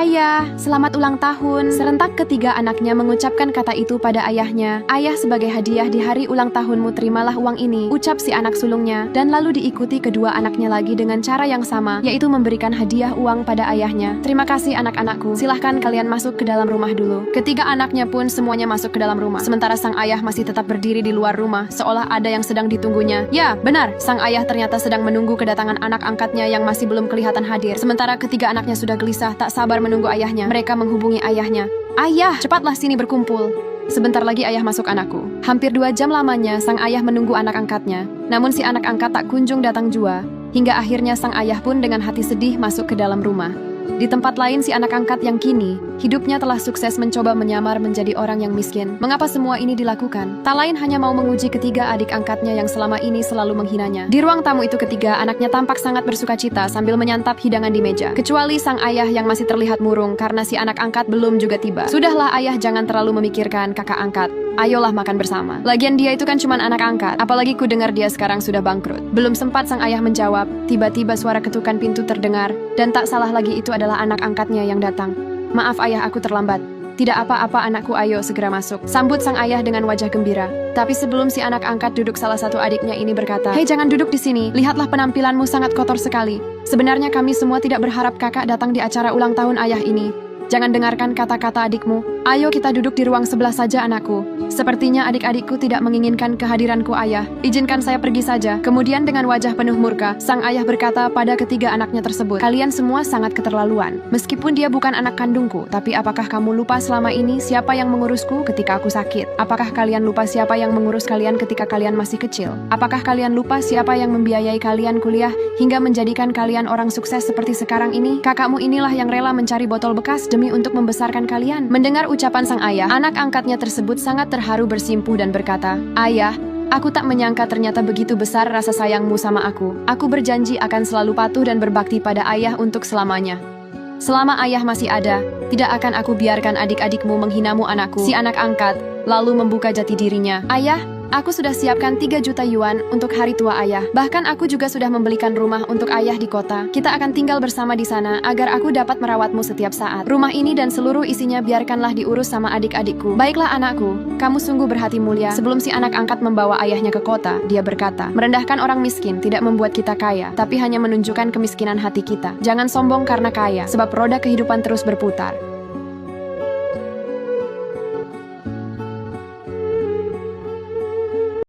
Ayah, selamat ulang tahun. Serentak ketiga anaknya mengucapkan kata itu pada ayahnya. Ayah, sebagai hadiah di hari ulang tahunmu terimalah uang ini, ucap si anak sulungnya, dan lalu diikuti kedua anaknya lagi dengan cara yang sama, yaitu memberikan hadiah uang pada ayahnya. Terima kasih anak-anakku, silahkan kalian masuk ke dalam rumah dulu. Ketiga anaknya pun semuanya masuk ke dalam rumah, sementara sang ayah masih tetap berdiri di luar rumah, seolah ada yang sedang ditunggunya. Ya, benar, sang ayah ternyata sedang menunggu kedatangan anak angkatnya yang masih belum kelihatan hadir. Sementara ketiga anaknya sudah gelisah, tak sabar menunggu ayahnya. Mereka menghubungi ayahnya. Ayah, cepatlah sini berkumpul. Sebentar lagi ayah masuk anakku. Hampir 2 jam lamanya sang ayah menunggu anak angkatnya. Namun si anak angkat tak kunjung datang jua. Hingga akhirnya sang ayah pun dengan hati sedih masuk ke dalam rumah. Di tempat lain si anak angkat yang kini, hidupnya telah sukses mencoba menyamar menjadi orang yang miskin. Mengapa semua ini dilakukan? Tak lain hanya mau menguji ketiga adik angkatnya yang selama ini selalu menghinanya. Di ruang tamu itu ketiga anaknya tampak sangat bersukacita sambil menyantap hidangan di meja. Kecuali sang ayah yang masih terlihat murung karena si anak angkat belum juga tiba. Sudahlah ayah, jangan terlalu memikirkan kakak angkat. Ayolah makan bersama. Lagian dia itu kan cuman anak angkat. Apalagi ku dengar dia sekarang sudah bangkrut. Belum sempat sang ayah menjawab, tiba-tiba suara ketukan pintu terdengar. Dan tak salah lagi itu adalah anak angkatnya yang datang. Maaf ayah, aku terlambat. Tidak apa-apa anakku, ayo segera masuk. Sambut sang ayah dengan wajah gembira. Tapi sebelum si anak angkat duduk, salah satu adiknya ini berkata, "Hei, jangan duduk di sini. Lihatlah penampilanmu sangat kotor sekali. Sebenarnya kami semua tidak berharap kakak datang di acara ulang tahun ayah ini. Jangan dengarkan kata-kata adikmu. Ayo kita duduk di ruang sebelah saja anakku. Sepertinya adik-adikku tidak menginginkan kehadiranku ayah. Izinkan saya pergi saja." Kemudian dengan wajah penuh murka, sang ayah berkata pada ketiga anaknya tersebut, "Kalian semua sangat keterlaluan. Meskipun dia bukan anak kandungku, tapi apakah kamu lupa selama ini siapa yang mengurusku ketika aku sakit? Apakah kalian lupa siapa yang mengurus kalian ketika kalian masih kecil? Apakah kalian lupa siapa yang membiayai kalian kuliah hingga menjadikan kalian orang sukses seperti sekarang ini? Kakakmu inilah yang rela mencari botol bekas demi untuk membesarkan kalian." Mendengar ucapan sang ayah, anak angkatnya tersebut sangat terharu bersimpuh dan berkata, "Ayah, aku tak menyangka ternyata begitu besar rasa sayangmu sama aku. Aku berjanji akan selalu patuh dan berbakti pada ayah untuk selamanya. Selama ayah masih ada, tidak akan aku biarkan adik-adikmu menghinamu anakku." Si anak angkat lalu membuka jati dirinya. "Ayah, aku sudah siapkan 3 juta yuan untuk hari tua ayah. Bahkan aku juga sudah membelikan rumah untuk ayah di kota. Kita akan tinggal bersama di sana agar aku dapat merawatmu setiap saat. Rumah ini dan seluruh isinya biarkanlah diurus sama adik-adikku. Baiklah anakku, kamu sungguh berhati mulia." Sebelum si anak angkat membawa ayahnya ke kota, dia berkata, "Merendahkan orang miskin tidak membuat kita kaya, tapi hanya menunjukkan kemiskinan hati kita. Jangan sombong karena kaya, sebab roda kehidupan terus berputar.